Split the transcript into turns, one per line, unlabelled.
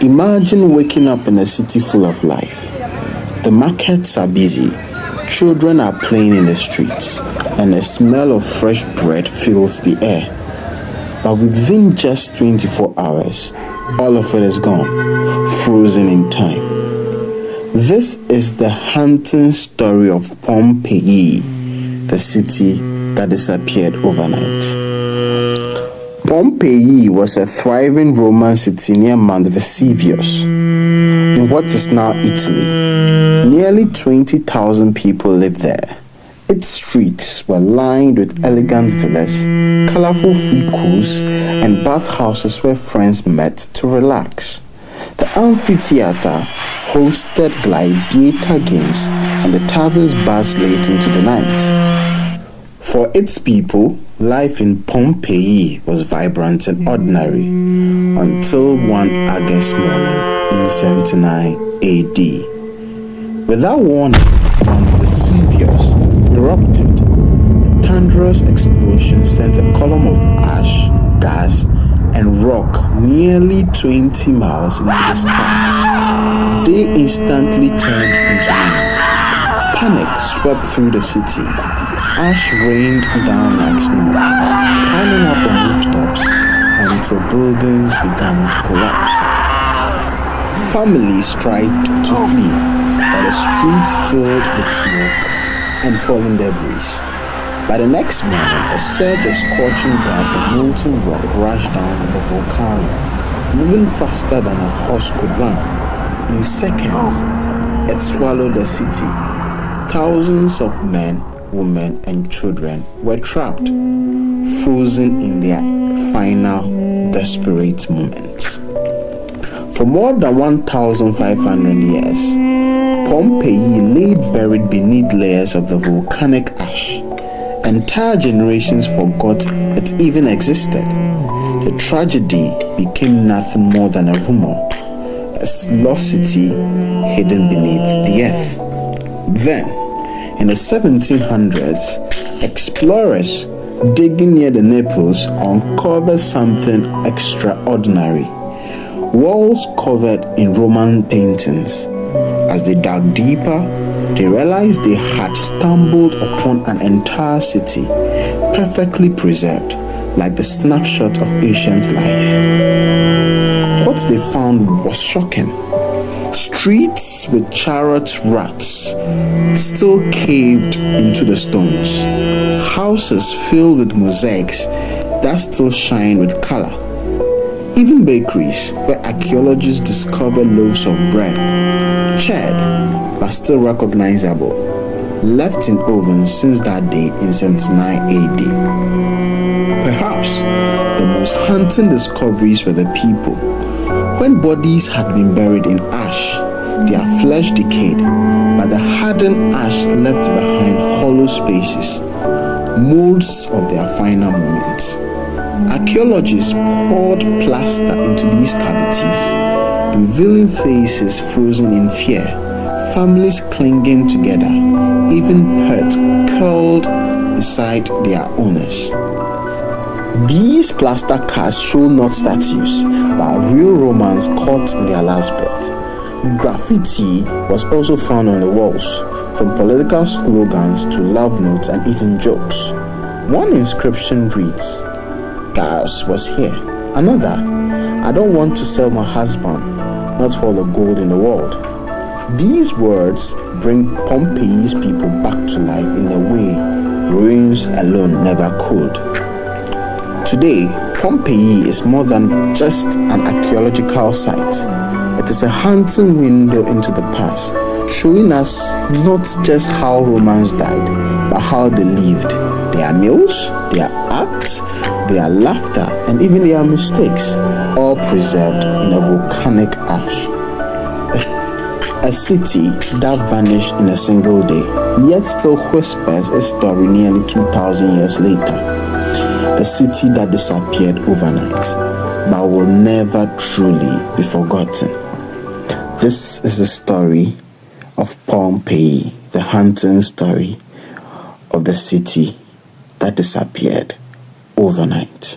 Imagine waking up in a city full of life. The markets are busy, children are playing in the streets, and the smell of fresh bread fills the air. But within just 24 hours, all of it is gone, frozen in time. This is the haunting story of Pompeii, the city that disappeared overnight. Pompeii was a thriving Roman city near Mount Vesuvius, in what is now Italy. Nearly 20,000 people lived there. Its streets were lined with elegant villas, colorful food courts, and bathhouses where friends met to relax. The amphitheater hosted gladiator games, and the taverns buzzed late into the night. For its people, life in Pompeii was vibrant and ordinary until one August morning in 79 AD. Without warning, Mount Vesuvius erupted. A thunderous explosion sent a column of ash, gas, and rock nearly 20 miles into the sky. They instantly turned into wind. Panic swept through the city. Ash rained down like snow, piling up on rooftops until buildings began to collapse. Families tried to flee, but the streets filled with smoke and falling debris. By the next morning, a surge of scorching gas and molten rock rushed down the volcano, moving faster than a horse could run. In seconds, it swallowed the city. Thousands of men, women, and children were trapped, frozen in their final desperate moments. For more than 1,500 years, Pompeii lay buried beneath layers of the volcanic ash. Entire generations forgot it even existed. The tragedy became nothing more than a rumor, a lost city hidden beneath the earth. Then, in the 1700s, explorers digging near the Naples uncovered something extraordinary. Walls covered in Roman paintings. As they dug deeper, they realized they had stumbled upon an entire city, perfectly preserved, like the snapshot of ancient life. What they found was shocking. Streets with chariot ruts still caved into the stones. Houses filled with mosaics that still shine with color. Even bakeries where archaeologists discovered loaves of bread, charred but still recognizable, left in ovens since that day in 79 AD. Perhaps the most haunting discoveries were the people. When bodies had been buried in ash, their flesh decayed, but the hardened ash left behind hollow spaces, molds of their final moments. Archaeologists poured plaster into these cavities, revealing faces frozen in fear, families clinging together, even pets curled beside their owners. These plaster casts show not statues, but real Romans caught in their last breath. Graffiti was also found on the walls, from political slogans to love notes and even jokes. One inscription reads, "Gaius was here." Another, "I don't want to sell my husband, not for the gold in the world." These words bring Pompeii's people back to life in a way ruins alone never could. Today, Pompeii is more than just an archaeological site. It is a haunting window into the past, showing us not just how Romans died, but how they lived. Their meals, their acts, their laughter, and even their mistakes, all preserved in a volcanic ash. A city that vanished in a single day, yet still whispers its story nearly 2,000 years later. A city that disappeared overnight, but will never truly be forgotten. This is the story of Pompeii, the haunting story of the city that disappeared overnight.